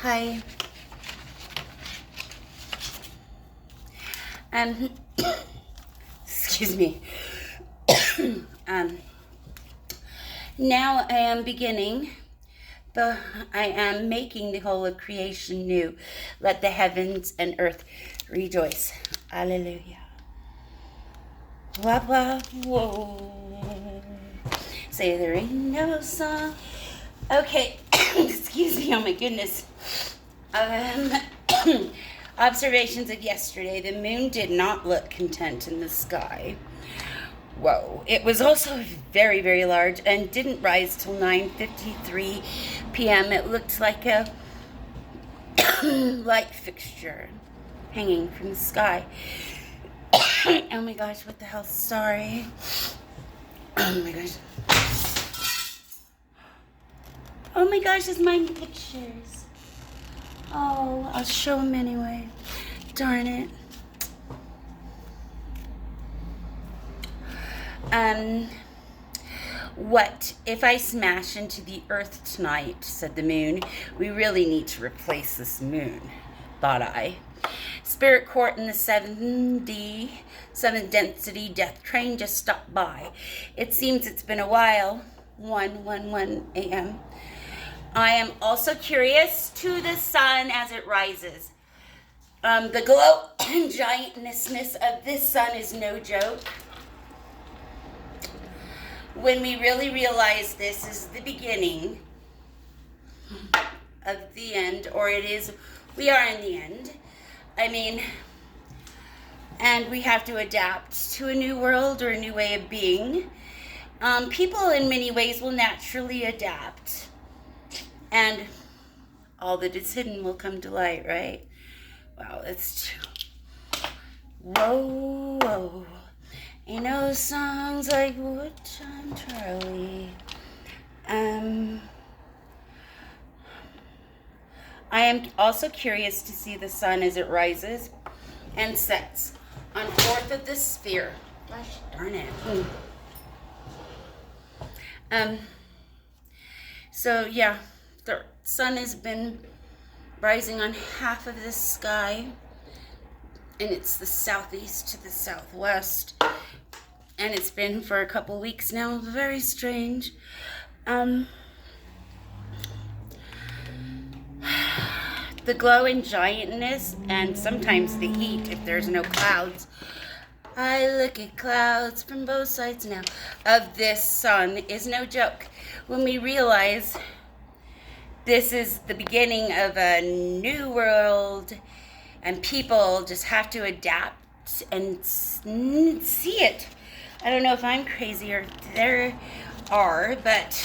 Hi. Excuse me. Now I am beginning, but I am making the whole of creation new. Let the heavens and earth rejoice. Hallelujah. Wah, wah, whoa. Say there ain't no song. Okay, excuse me, oh my goodness. Observations of yesterday. The moon did not look content in the sky. Whoa. It was also very, very large and didn't rise till 9:53 p.m. It looked like a light fixture hanging from the sky. Oh my gosh, what the hell? Sorry. Oh my gosh. Oh my gosh, it's my pictures. Oh, I'll show them anyway. Darn it. What if I smash into the earth tonight, said the moon. We really need to replace this moon, thought I. Spirit Court in the 7th density death train just stopped by. It seems it's been a while. 1:11 a.m. I am also curious to the sun as it rises. The glow and giantness of this sun is no joke. When we really realize this is the beginning of the end, or we are in the end. I mean, and we have to adapt to a new world or a new way of being. People in many ways will naturally adapt. And all that is hidden will come to light, right? Wow, that's true. Whoa, whoa. Ain't no songs like Woodtime Charlie. I am also curious to see the sun as it rises and sets on 4th of the sphere. Gosh darn it. So yeah, the sun has been rising on half of the sky, and it's the southeast to the southwest, and it's been for a couple weeks now. Very strange. The glow and giantness, and sometimes the heat if there's no clouds. I look at clouds from both sides now of this sun is no joke. When we realize this is the beginning of a new world, and people just have to adapt and see it. I don't know if I'm crazy or there are, but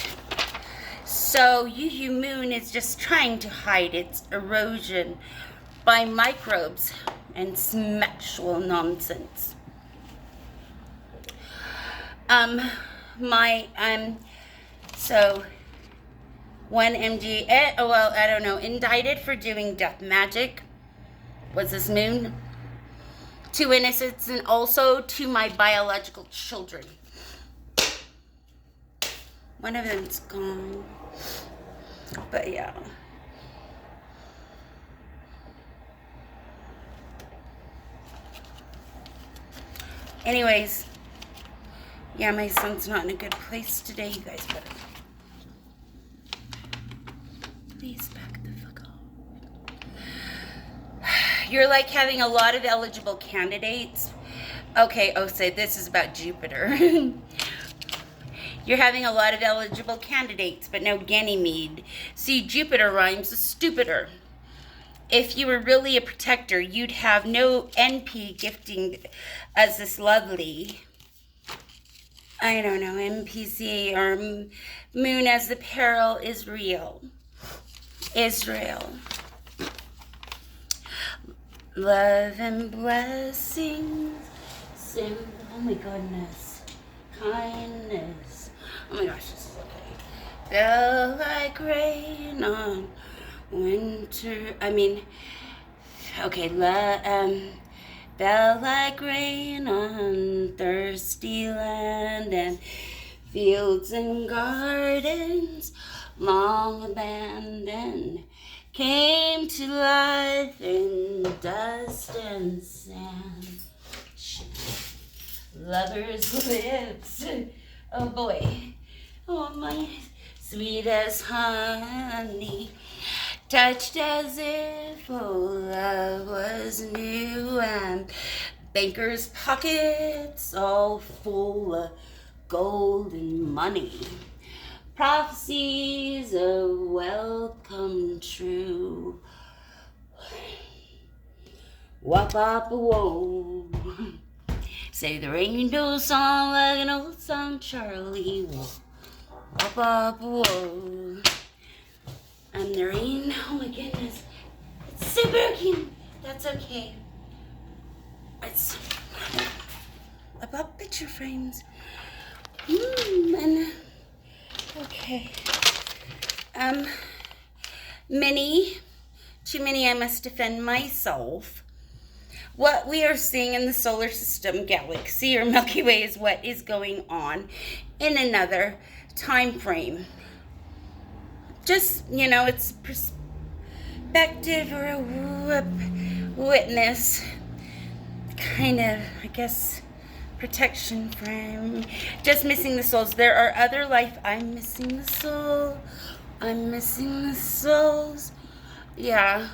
so UU Moon is just trying to hide its erosion by microbes and sexual nonsense. So 1MG, I don't know, indicted for doing death magic was this moon. 2 innocents, and also to my biological children. One of them's gone. But yeah. Anyways, yeah, my son's not in a good place today. You guys better please back the fuck off. You're like having a lot of eligible candidates. Okay, say this is about Jupiter. You're having a lot of eligible candidates, but no Ganymede. See, Jupiter rhymes with stupider. If you were really a protector, you'd have no NP gifting as this lovely, I don't know, NPC or moon as the peril is real. Israel. Love and blessings. Oh my goodness. Kindness. Oh my gosh, this is okay. Fell like rain on winter. Fell like rain on thirsty land, and fields and gardens long abandoned came to life in dust and sand. Lovers' lips, oh boy, oh my, sweet as honey, touched as if love was new, and bankers' pockets all full of gold and money. Prophecies of wealth come true. Wop wop whoa. Say there ain't no song like an old song, Charlie. Wop wop whoa. And there ain't, oh my goodness, it's so broken. That's okay. It's about picture frames. And okay. Too many I must defend myself. What we are seeing in the solar system, galaxy, or Milky Way is what is going on in another time frame. Just, it's perspective or a witness, kind of, I guess, protection frame. Just missing the souls. There are other life. I'm missing the soul. I'm missing the souls. Yeah.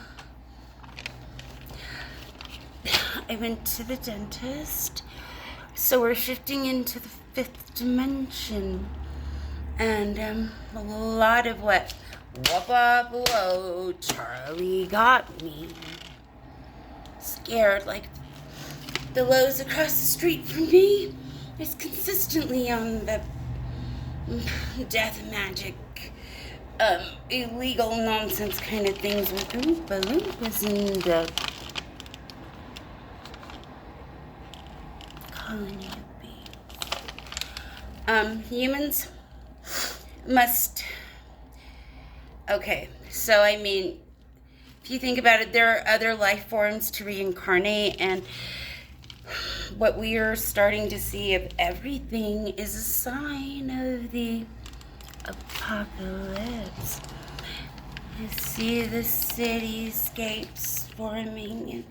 I went to the dentist. So we're shifting into the 5th dimension. And a lot of what? Whoop up, whoa, Charlie got me. Scared, like the Lowe's across the street from me is consistently on the death magic, illegal nonsense kind of things with Oompa Loompas in the colony of bees. Humans must, okay, so I mean, if you think about it, there are other life forms to reincarnate, and what we are starting to see of everything is a sign of the apocalypse. You see the cityscapes forming and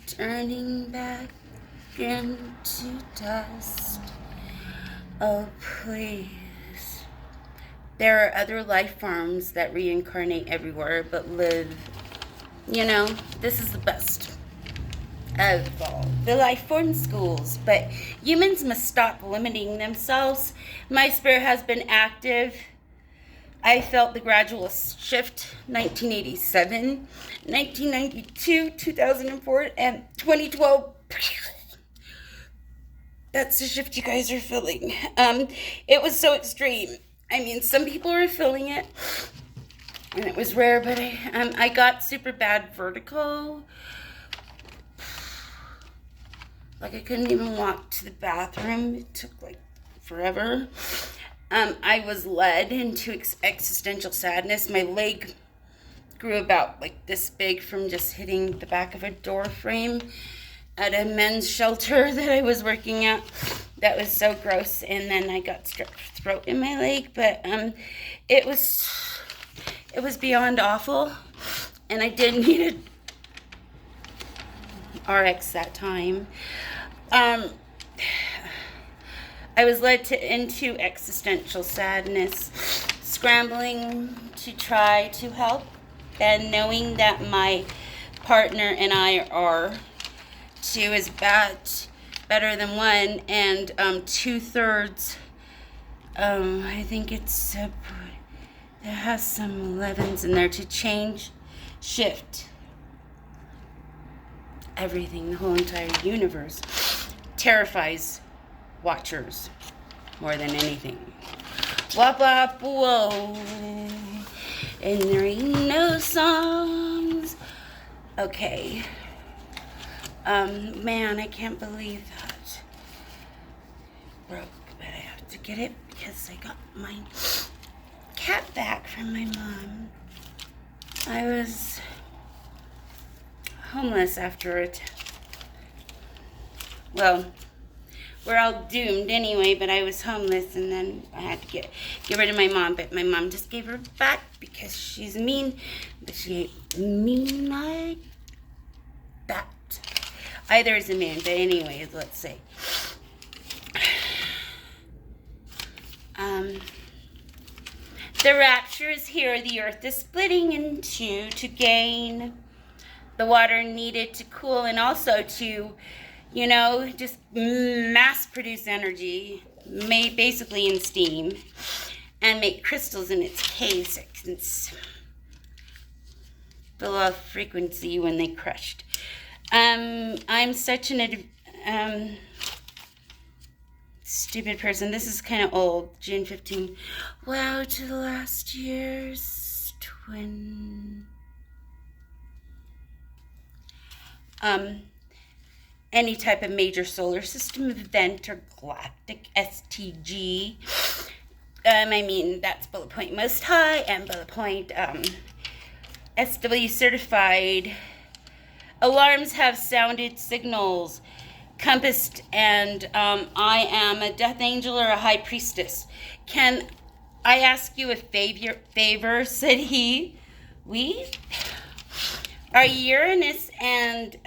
turning back into dust. Oh, please. There are other life forms that reincarnate everywhere but live. This is the best of all the life form schools. But humans must stop limiting themselves. My spirit has been active. I felt the gradual shift, 1987, 1992, 2004, and 2012. That's the shift you guys are feeling. It was so extreme. I mean, some people are feeling it, and it was rare, but I got super bad vertigo. Like, I couldn't even walk to the bathroom. It took, forever. I was led into existential sadness. My leg grew about, this big from just hitting the back of a door frame at a men's shelter that I was working at. That was so gross. And then I got strep throat in my leg. But it was beyond awful. And I did need a RX that time. I was led into existential sadness, scrambling to try to help, and knowing that my partner and I are two is better than one, and 2/3. I think it has some 11s in there to shift everything, the whole entire universe. Terrifies watchers more than anything. Wop wop whoa, and there ain't no songs. Okay. Man, I can't believe that broke, but I have to get it because I got my cat back from my mom. I was homeless after it. Well, we're all doomed anyway, but I was homeless, and then I had to get rid of my mom, but my mom just gave her back because she's mean, but she ain't mean like that. Either is a man, but anyways, let's say. The rapture is here. The earth is splitting in two to gain the water needed to cool and also to, just mass produce energy, made basically in steam, and make crystals in its case. It's the low frequency when they crushed. I'm such an stupid person. This is kind of old. June 15. Wow, to the last year's twin. Any type of major solar system event or galactic STG. That's bullet point most high and bullet point SW certified. Alarms have sounded, signals compassed, and I am a death angel or a high priestess. Can I ask you a favor? Said he. We are Uranus and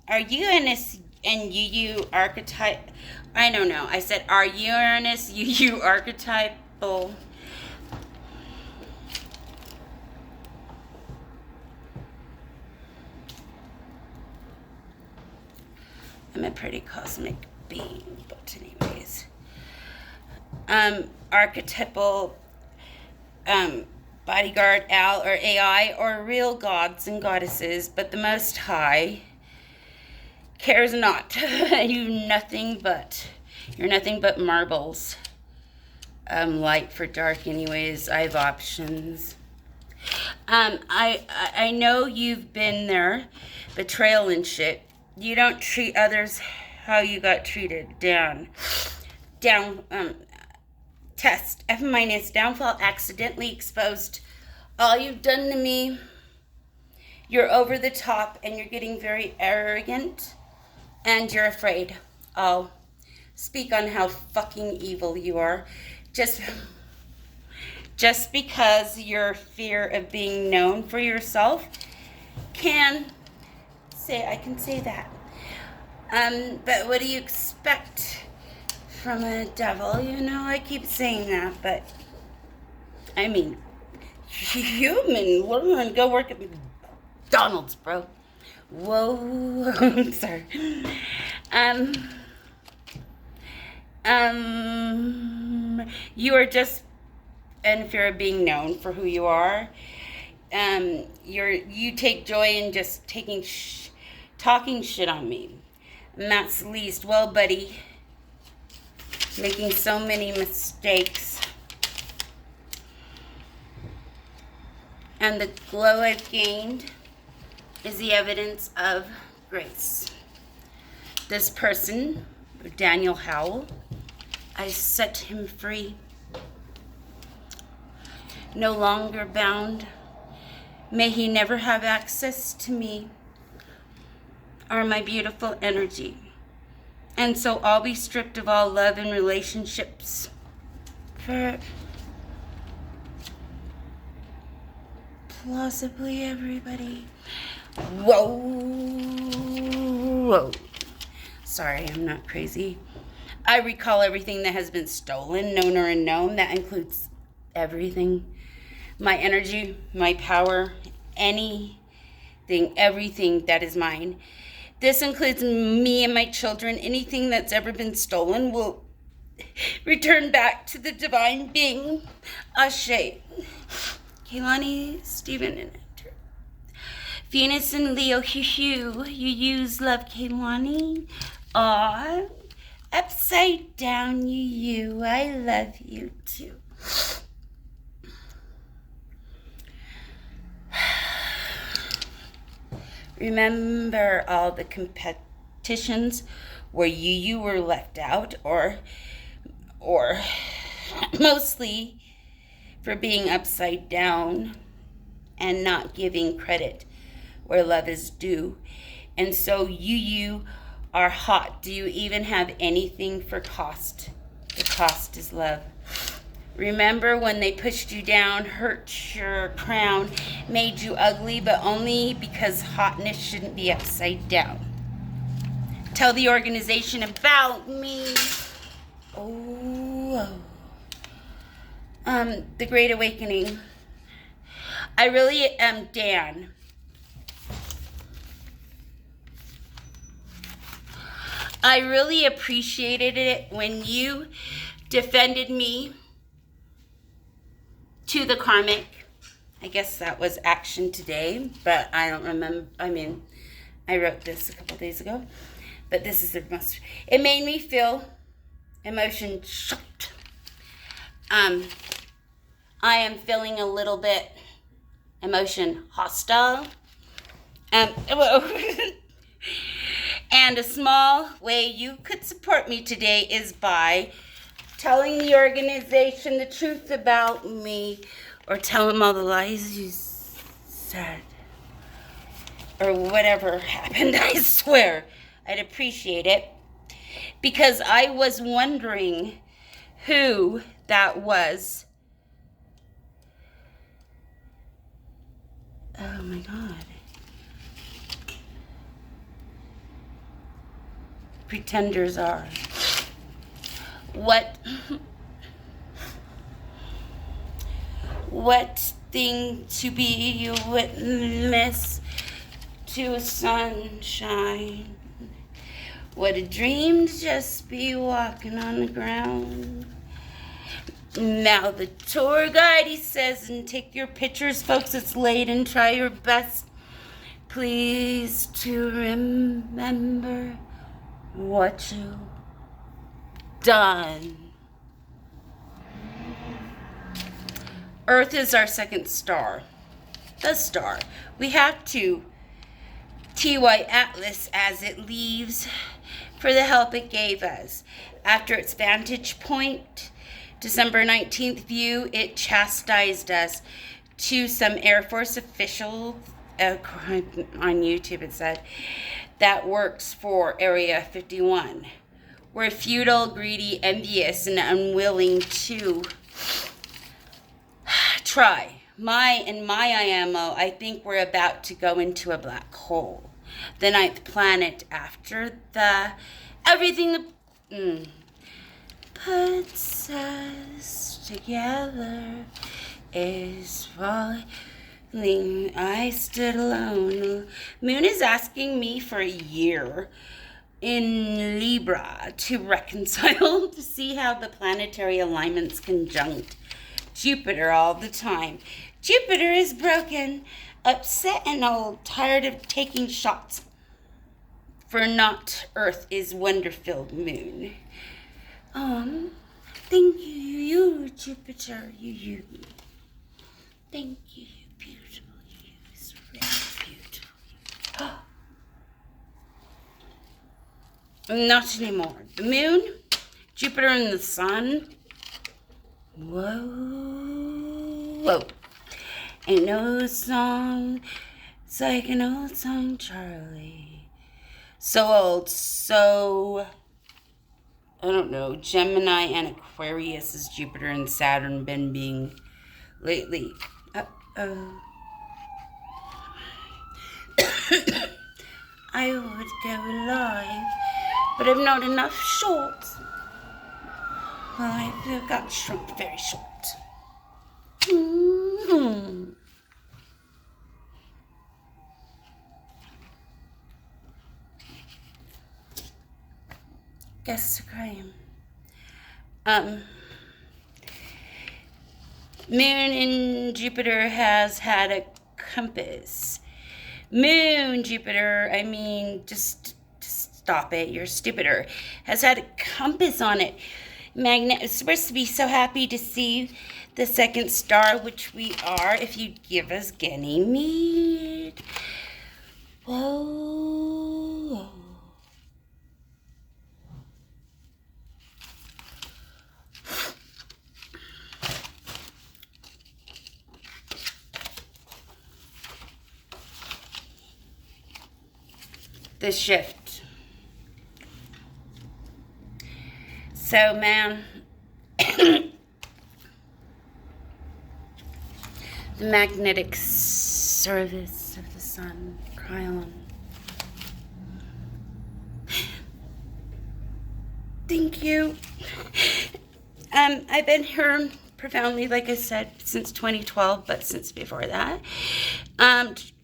UU archetype. I don't know. I said are Uranus UU archetypal. I'm a pretty cosmic being, but anyways. Archetypal bodyguard, Al, or AI, or real gods and goddesses, but the Most High cares not. You're nothing but marbles. Light for dark anyways. I have options. I know you've been there, betrayal and shit. You don't treat others how you got treated. Down, test, F-, downfall, accidentally exposed. All you've done to me, you're over the top and you're getting very arrogant and you're afraid. I'll speak on how fucking evil you are. Just because your fear of being known for yourself I can say that. But what do you expect from a devil? I keep saying that, but human, learn, go work at McDonald's, bro. Whoa, sorry. You are just in fear of being known for who you are. You take joy in just talking shit on me. And that's least. Well, buddy, making so many mistakes. And the glow I've gained is the evidence of grace. This person, Daniel Howell, I set him free. No longer bound. May he never have access to me or my beautiful energy. And so I'll be stripped of all love and relationships for possibly everybody. Whoa. Sorry, I'm not crazy. I recall everything that has been stolen, known or unknown. That includes everything. My energy, my power, everything that is mine. This includes me and my children. Anything that's ever been stolen will return back to the divine being. Ashe. Kehlani, Stephen, and Enter. Venus and Leo, you use love, Kehlani. Aw, upside down, you. I love you too. Remember all the competitions where you were left out, or mostly for being upside down and not giving credit where love is due. And so you are hot. Do you even have anything for cost? The cost is love. Remember when they pushed you down, hurt your crown, made you ugly, but only because hotness shouldn't be upside down. Tell the organization about me. The Great Awakening. I really am Dan. I really appreciated it when you defended me to the karmic. I guess that was action today, but I don't remember. I mean, I wrote this a couple days ago, but this is the most. It made me feel emotion shocked. I am feeling a little bit emotion hostile. And a small way you could support me today is by telling the organization the truth about me, or tell them all the lies you said, or whatever happened. I swear I'd appreciate it, because I was wondering who that was. Oh my God. Pretenders are. What thing to be a witness to sunshine? What a dream to just be walking on the ground. Now the tour guide, he says, and take your pictures, folks, it's late, and try your best, please, to remember what you've done. Earth is our second star, the star. We have to TY Atlas as it leaves for the help it gave us. After its vantage point, December 19th view, it chastised us to some Air Force official on YouTube, it said, that works for Area 51. We're futile, greedy, envious, and unwilling to try. My IMO, I think we're about to go into a black hole. The 9th planet after everything puts us together is falling. I stood alone. Moon is asking me for a year in Libra to reconcile, to see how the planetary alignments conjunct Jupiter all the time. Jupiter is broken, upset and old, tired of taking shots. For not Earth is wonder-filled moon. Thank you, Jupiter, you. Thank you, beautiful, you. It's really beautiful. Not anymore. The moon, Jupiter, and the sun. Whoa. Ain't no song, it's like an old song, Charlie. So old, so, I don't know, Gemini and Aquarius is Jupiter and Saturn been being lately. I would go live, but I've not enough shorts. Well, I've got shrunk very short. Guess a crime. Moon in Jupiter has had a compass. Moon, Jupiter, I mean, just stop it, you're stupider. Has had a compass on it. Magnet is supposed to be so happy to see the second star, which we are, if you give us Ganymede. Whoa. The shift. So, man, the magnetic service of the sun, Krylon. Thank you. I've been here profoundly, like I said, since 2012, but since before that.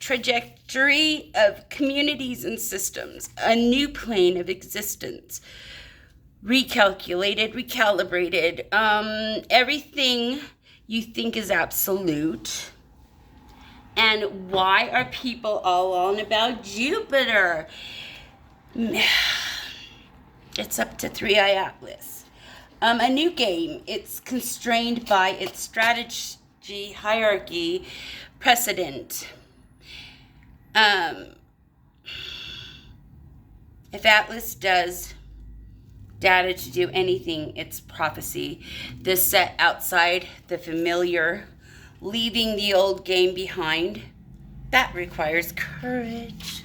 Trajectory of communities and systems, a new plane of existence, recalculated, recalibrated. Everything you think is absolute. And why are people all on about Jupiter? It's up to 3i Atlas. A new game. It's constrained by its strategy, hierarchy, precedent. If Atlas does data to do anything, it's prophecy. This set outside the familiar, leaving the old game behind. That requires courage.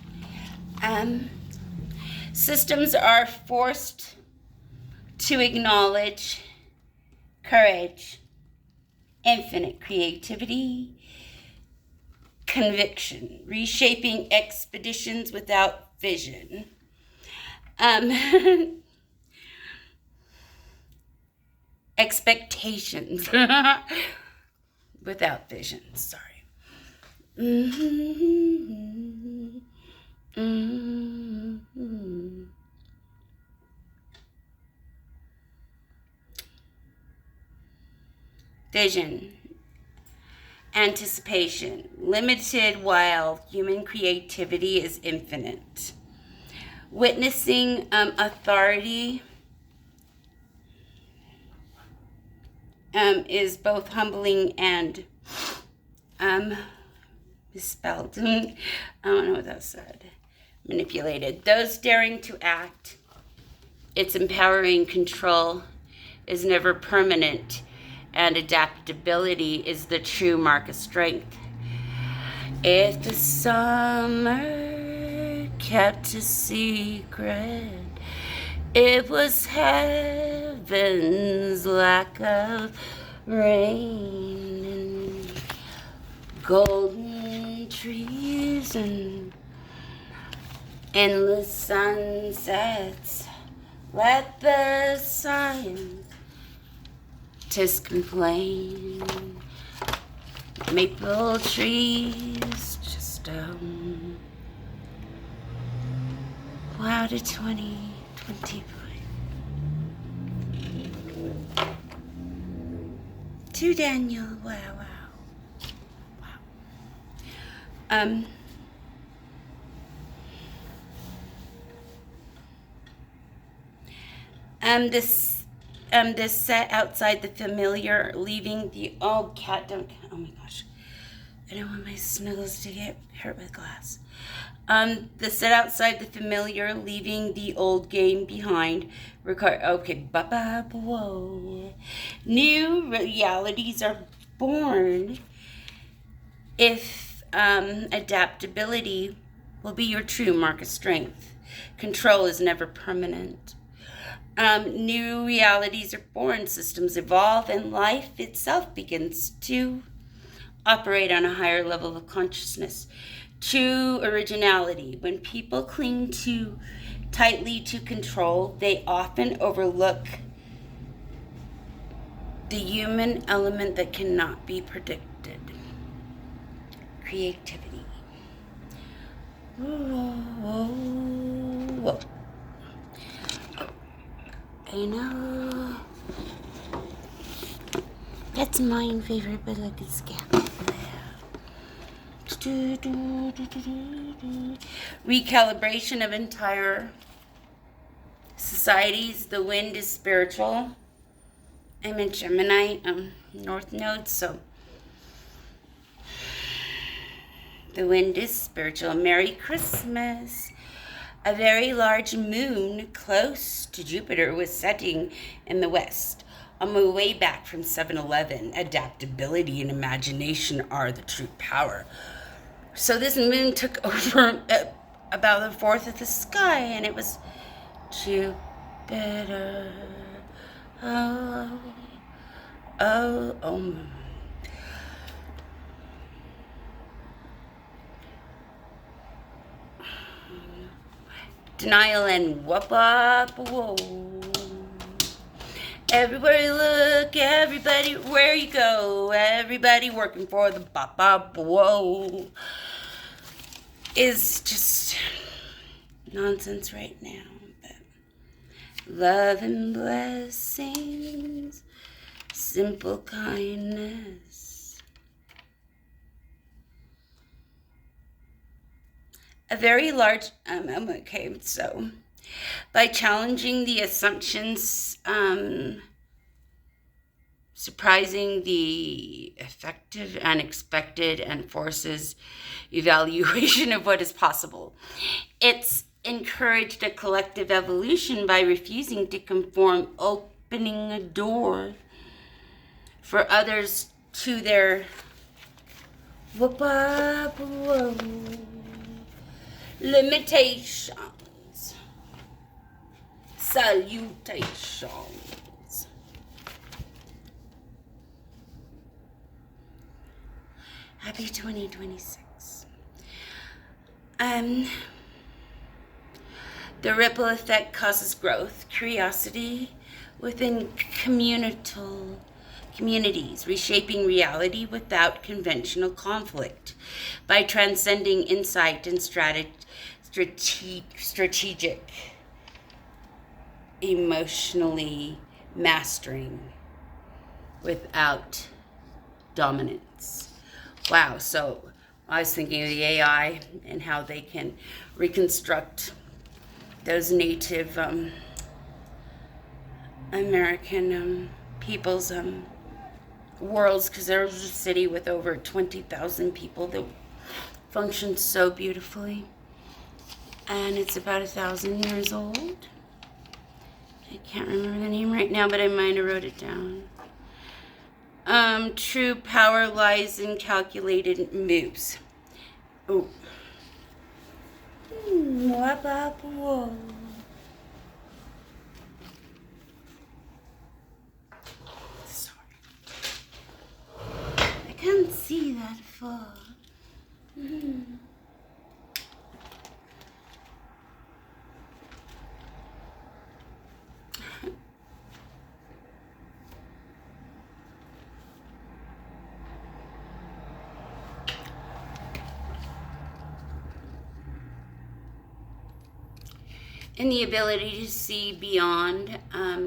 Systems are forced to acknowledge courage, infinite creativity, conviction, reshaping expeditions without vision. Expectations without vision, sorry. Vision, anticipation, limited while human creativity is infinite. Witnessing authority is both humbling and misspelled. I don't know what that said. Manipulated. Those daring to act, its empowering control is never permanent, and adaptability is the true mark of strength. If the summer kept a secret, it was heaven's lack of rain and golden trees and endless sunsets. Let the scientists complain. Maple trees just wow, to 2020. To Daniel, wow. This set outside the familiar, leaving the oh my gosh, I don't want my snuggles to get hurt with glass. The set outside the familiar, leaving the old game behind. Whoa. New realities are born if adaptability will be your true mark of strength. Control is never permanent. New realities are born, systems evolve, and life itself begins to operate on a higher level of consciousness. True originality. When people cling too tightly to control, they often overlook the human element that cannot be predicted. Creativity. Whoa. I know. That's my favorite, but like it's scam. Recalibration of entire societies. The wind is spiritual. I'm in Gemini, North Node, so the wind is spiritual. Merry Christmas. A very large moon close to Jupiter was setting in the west. On my way back from 7-Eleven, adaptability and imagination are the true power. So this moon took over about a fourth of the sky, and it was Jupiter. Oh, oh, oh. Denial and whoop up, whoa. Everywhere you look, everybody, where you go, everybody working for the bop bop, whoa. Is just nonsense right now. But love and blessings, simple kindness. A very large, okay, so by challenging the assumptions, surprising the effective, unexpected, and forces evaluation of what is possible. It's encouraged a collective evolution by refusing to conform, opening a door for others to their limitations. Salutations. Happy 2026. The ripple effect causes growth, curiosity within communities, reshaping reality without conventional conflict by transcending insight and strategic, emotionally mastering without dominance. Wow, so I was thinking of the AI and how they can reconstruct those Native American people's worlds, because there was a city with over 20,000 people that functioned so beautifully, and it's about 1,000 years old. I can't remember the name right now, but I might have wrote it down. True power lies in calculated moves. Oh. Whoa. Sorry. I can't see that far. And the ability to see beyond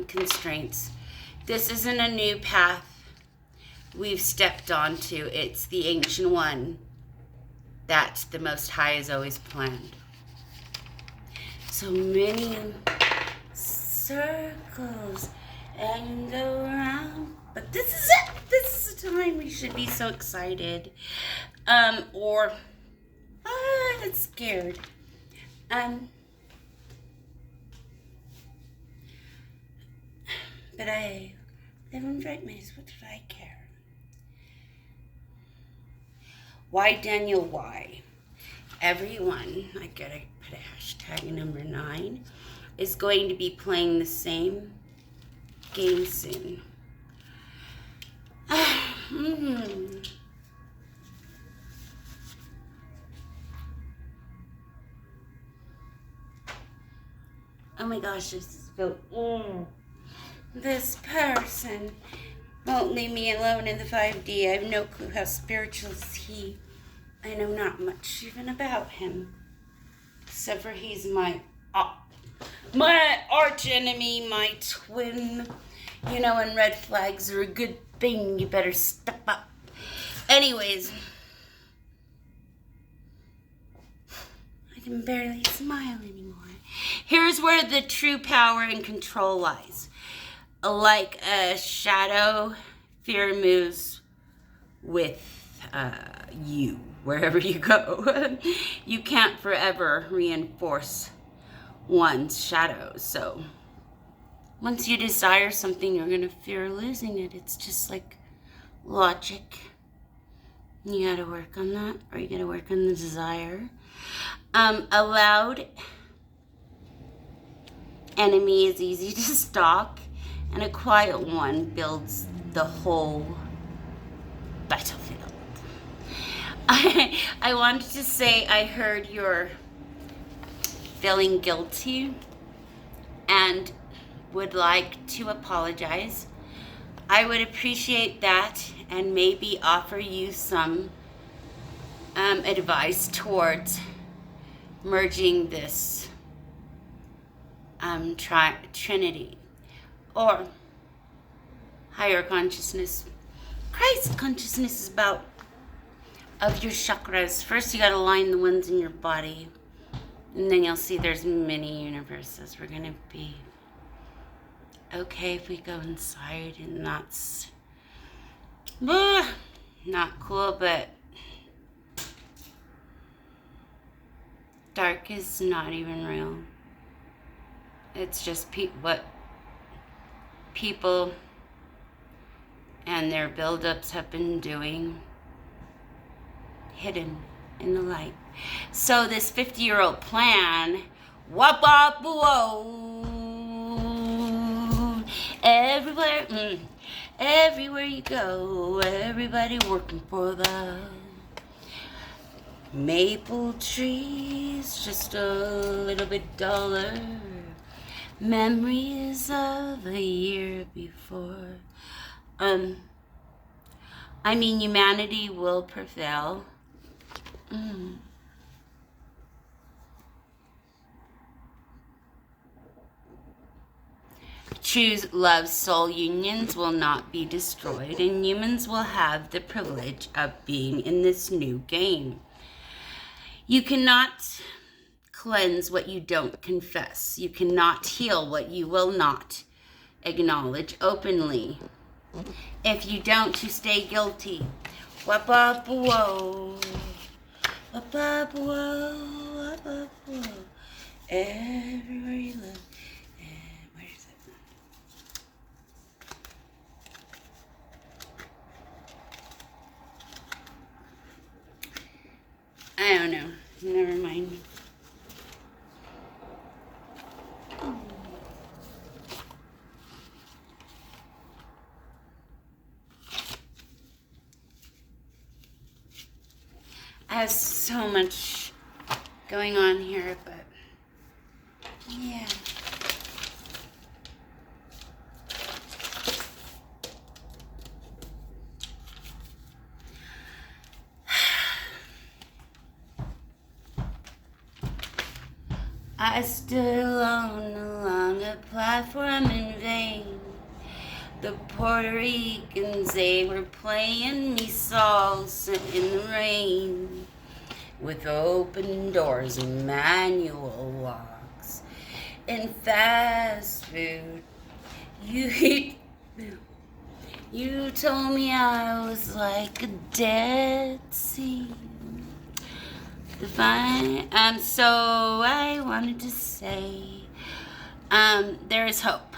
constraints. This isn't a new path we've stepped onto. It's the ancient one that the Most High has always planned. So many circles and go around. But this is it. This is the time we should be so excited. That's scared. But I live and write my, what did I care? Why, Daniel, why? Everyone, I gotta put a hashtag number 9, is going to be playing the same game soon. Oh my gosh, this is so... This person won't leave me alone in the 5D. I have no clue how spiritual is he. I know not much even about him. Except for he's my arch enemy, my twin. You know, and red flags are a good thing. You better step up. Anyways. I can barely smile anymore. Here's where the true power and control lies. Like a shadow, fear moves with you wherever you go. You can't forever reinforce one's shadow. So once you desire something, you're going to fear losing it. It's just like logic. You got to work on that, or you got to work on the desire. A loud enemy is easy to stalk. and a quiet one builds the whole battlefield. I wanted to say I heard you're feeling guilty and would like to apologize. I would appreciate that and maybe offer you some advice towards merging this Trinity or higher consciousness. Christ consciousness is about of your chakras. First you gotta line the ones in your body, and then you'll see there's many universes. We're gonna be okay if we go inside, and that's not cool, but dark is not even real. It's just what people and their buildups have been doing, hidden in the light. So this 50-year-old plan, whoop up, whoa, everywhere you go, everybody working for the maple trees, just a little bit duller. Memories of a year before. I mean, humanity will prevail. True love soul unions will not be destroyed, and humans will have the privilege of being in this new game. You cannot cleanse what you don't confess. You cannot heal what you will not acknowledge openly. If you don't, you stay guilty. Whoop up, whoa. Whoop up, whoa. Whoop up, whoa. Everywhere you look. Where is it? I don't know. Never mind. I have so much going on here, but yeah. I stood alone along a platform in vain. The Puerto Ricans, they were playing me salsa in the rain. With open doors and manual locks. And fast food. You told me I was like a dead sea. So I wanted to say, there is hope.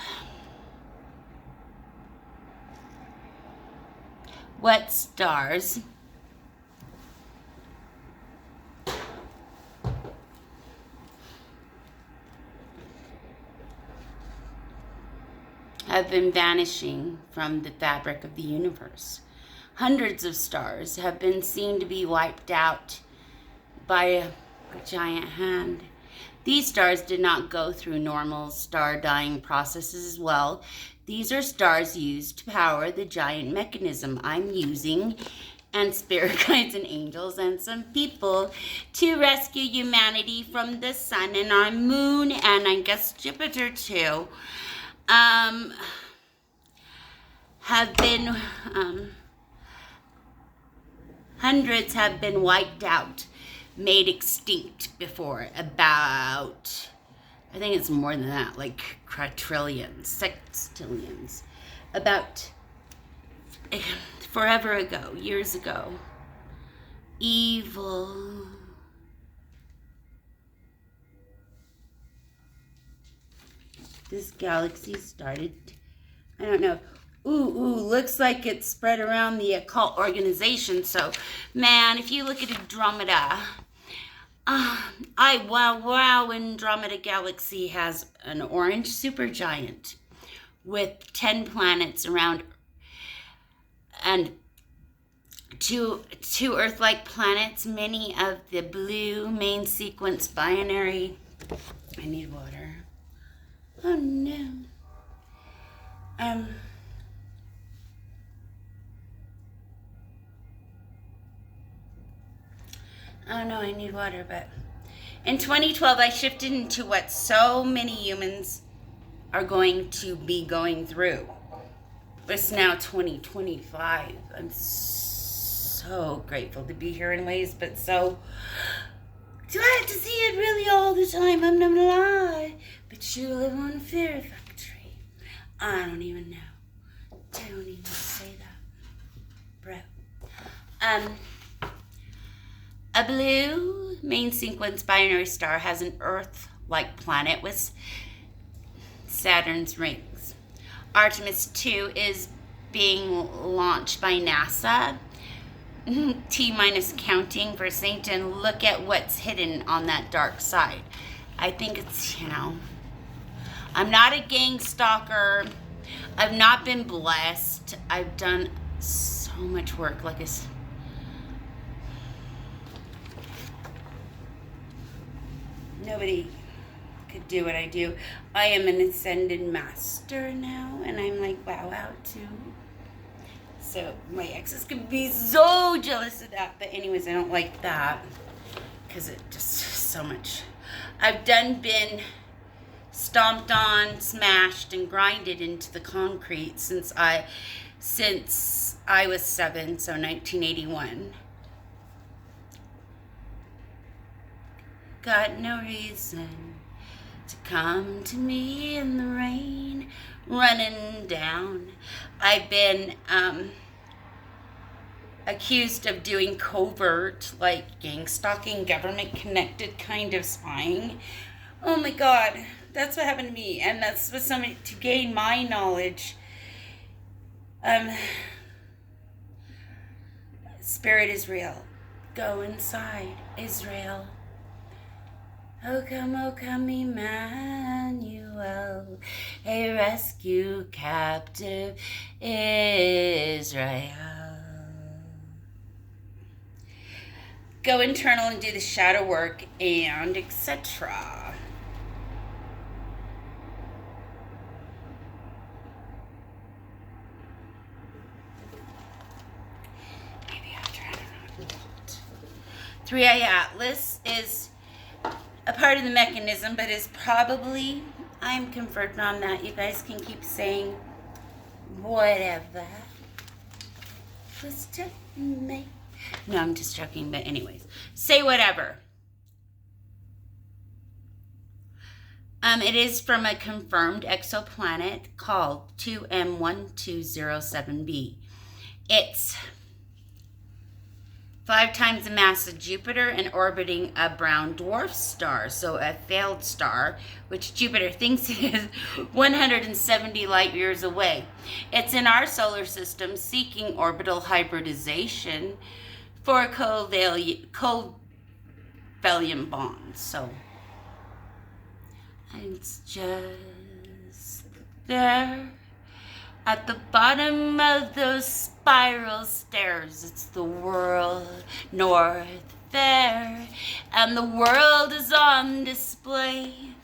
What stars have been vanishing from the fabric of the universe? Hundreds of stars have been seen to be wiped out by a giant hand. These stars did not go through normal star dying processes as well. These are stars used to power the giant mechanism I'm using, and spirit guides and angels and some people to rescue humanity from the sun and our moon, and I guess Jupiter too, have been, hundreds have been wiped out, made extinct before. About, I think it's more than that, like quadrillions, sextillions, about forever ago, years ago. Evil. This galaxy started, I don't know. Looks like it spread around the occult organization. So, man, if you look at Andromeda, wow, Andromeda Galaxy has an orange supergiant with 10 planets around and two Earth-like planets, many of the blue main sequence binary. I need water. Oh no. Oh no, I need water, but in 2012 I shifted into what so many humans are going to be going through. It's now 2025. I'm so grateful to be here in ways, but so do I have to see it really all the time? I'm not gonna lie. But you live on Fear Factory. I don't even know. Don't even say that, bro. A blue main sequence binary star has an Earth-like planet with Saturn's rings. Artemis 2 is being launched by NASA. T- counting for Satan. Look at what's hidden on that dark side. I think it's, I'm not a gang stalker. I've not been blessed. I've done so much work. Nobody could do what I do. I am an ascended master now, and I'm like, wow too. So my exes could be so jealous of that. But anyways, I don't like that because it just so much. I've been stomped on, smashed, and grinded into the concrete since I was 7, so 1981. Got no reason to come to me in the rain, running down. I've been accused of doing covert, like gang stalking, government connected kind of spying. Oh my God, that's what happened to me, and that's what somebody to gain my knowledge. Spirit is real. Go inside, Israel. Oh come, Emmanuel, a rescue captive Israel. Go internal and do the shadow work and etc. Maybe after, I don't know. 3i Atlas is a part of the mechanism, but is probably, I'm confirmed on that. You guys can keep saying whatever. Just to make. No, I'm just joking, but anyways. Say whatever. It is from a confirmed exoplanet called 2M1207b. It's 5 times the mass of Jupiter and orbiting a brown dwarf star, so a failed star, which Jupiter thinks is 170 light years away. It's in our solar system seeking orbital hybridization for covalent bonds. So it's just there at the bottom of those spiral stairs. It's the world north there, and the world is on display.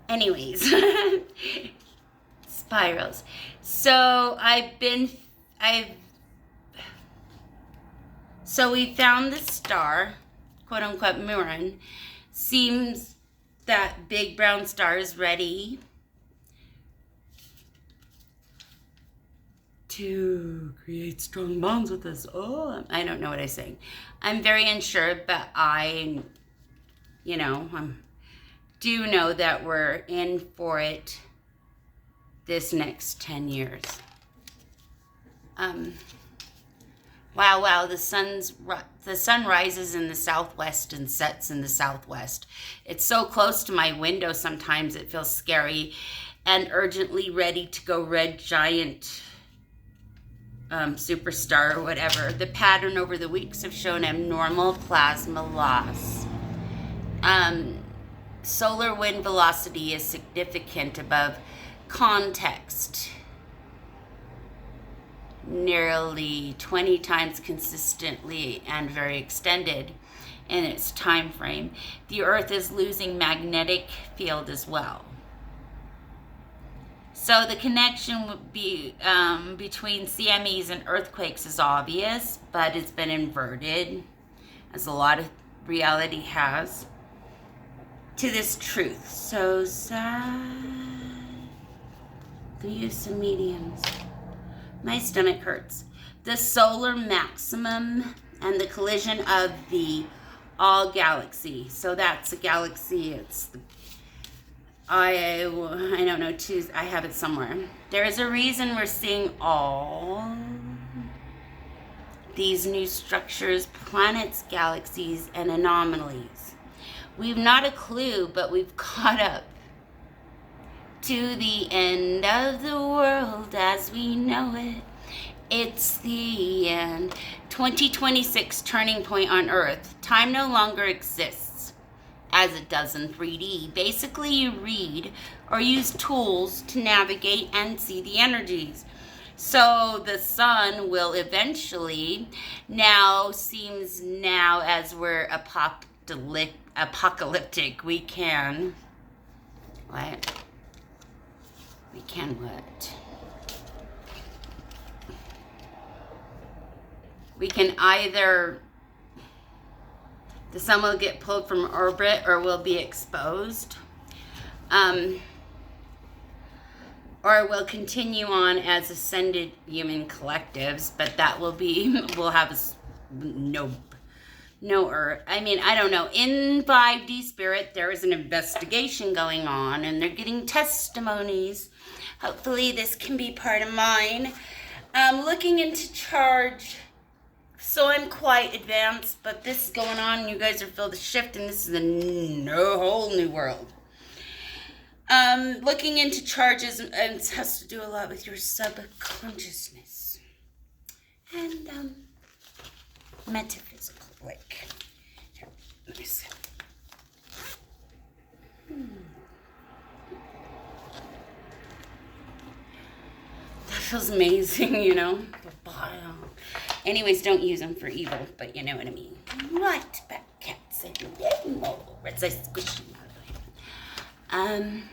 Anyways, spirals. So so we found the star, quote unquote, Murin. Seems that big brown star is ready to create strong bonds with us. Oh, I don't know what I'm saying. I'm very unsure, but I do know that we're in for it this next 10 years. Wow, the sun rises in the southwest and sets in the southwest. It's so close to my window sometimes it feels scary, and urgently ready to go red giant superstar or whatever. The pattern over the weeks have shown abnormal plasma loss. Solar wind velocity is significant above context, nearly 20 times consistently and very extended in its time frame. The Earth is losing magnetic field as well. So the connection would be between CMEs and earthquakes is obvious, but it's been inverted, as a lot of reality has, to this truth. So sad. The use of mediums. My stomach hurts. The solar maximum and the collision of the all galaxy. So that's a galaxy. It's the, I don't know. I have it somewhere. There is a reason we're seeing all these new structures, planets, galaxies, and anomalies. We've not a clue, but we've caught up to the end of the world as we know it. It's the end. 2026 turning point on Earth. Time no longer exists as it does in 3D. Basically, you read or use tools to navigate and see the energies. So the sun will eventually, seems as we're apocalyptic, we can what? We can what? We can either, the sun will get pulled from orbit or will be exposed. Or will continue on as ascended human collectives, but that will be, we'll have no Earth. I mean, I don't know. In 5D spirit, there is an investigation going on, and they're getting testimonies. Hopefully, this can be part of mine. Looking into charge. So I'm quite advanced, but this is going on, and you guys are filled with shift, and this is a whole new world. Looking into charges, and it has to do a lot with your subconsciousness and metaphysical. Like, here, let me see. That feels amazing, you know. Anyways, don't use them for evil, but you know what I mean. What? Back cats and moles. I squish them out of the way.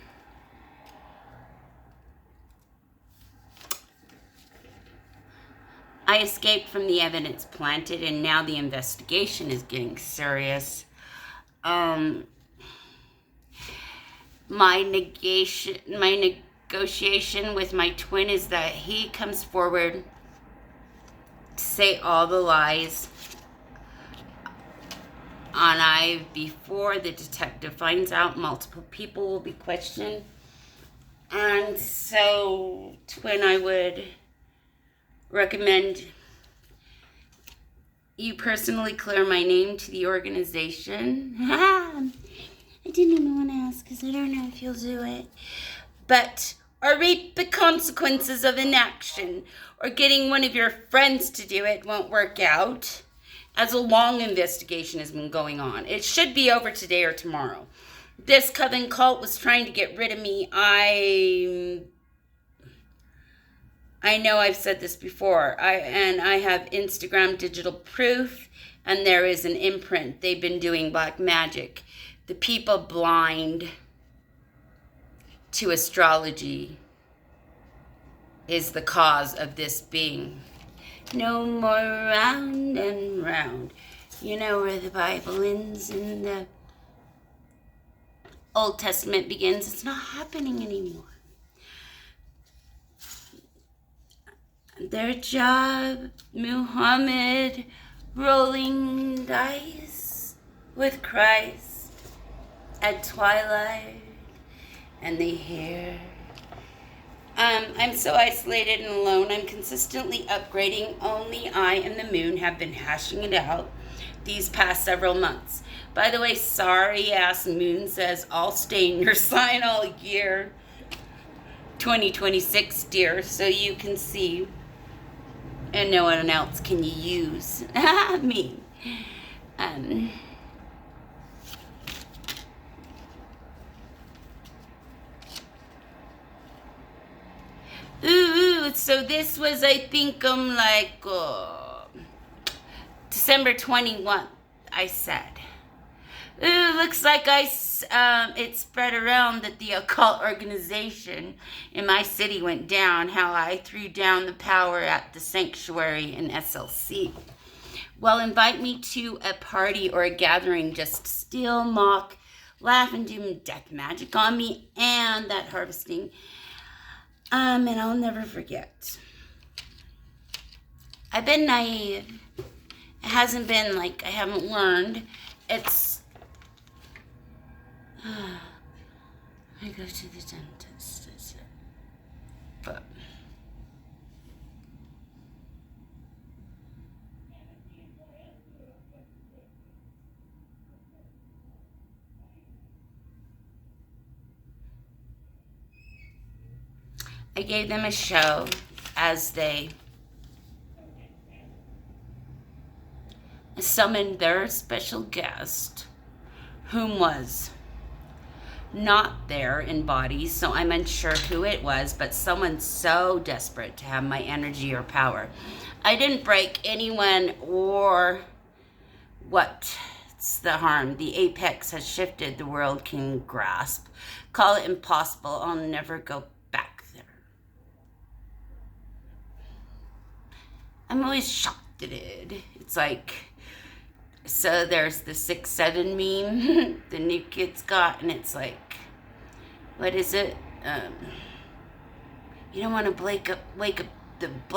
I escaped from the evidence planted, and now the investigation is getting serious. My negotiation with my twin is that he comes forward to say all the lies on I before the detective finds out. Multiple people will be questioned, and so twin, I would recommend you personally clear my name to the organization. I didn't even want to ask because I don't know if you'll do it. But, or reap the consequences of inaction, or getting one of your friends to do it won't work out, as a long investigation has been going on. It should be over today or tomorrow. This coven cult was trying to get rid of me. I know I've said this before. I have Instagram digital proof, and there is an imprint. They've been doing black magic. The people blind to astrology is the cause of this being. No more round and round. You know where the Bible ends and the Old Testament begins. It's not happening anymore. Their job, Muhammad, rolling dice with Christ at twilight, and they hear. I'm so isolated and alone. I'm consistently upgrading. Only I and the moon have been hashing it out these past several months. By the way, sorry ass moon says I'll stay in your sign all year 2026, dear, so you can see. And no one else can use me. so this was, I think, December 21st, I said. Ooh, looks like it spread around that the occult organization in my city went down, how I threw down the power at the sanctuary in SLC. Well, invite me to a party or a gathering, just steal, mock, laugh, and do death magic on me and that harvesting. And I'll never forget. I've been naive. It hasn't been like I haven't learned. It's... I go to the dentist. But... I gave them a show as they summoned their special guest, whom was not there in body, so I'm unsure who it was, but someone so desperate to have my energy or power. I didn't break anyone or what's the harm. The apex has shifted, the world can grasp. Call it impossible, I'll never go back there. I'm always shocked at it. It's like, so there's the 6'7" meme the new kids got, and it's like, what is it? You don't want to wake up the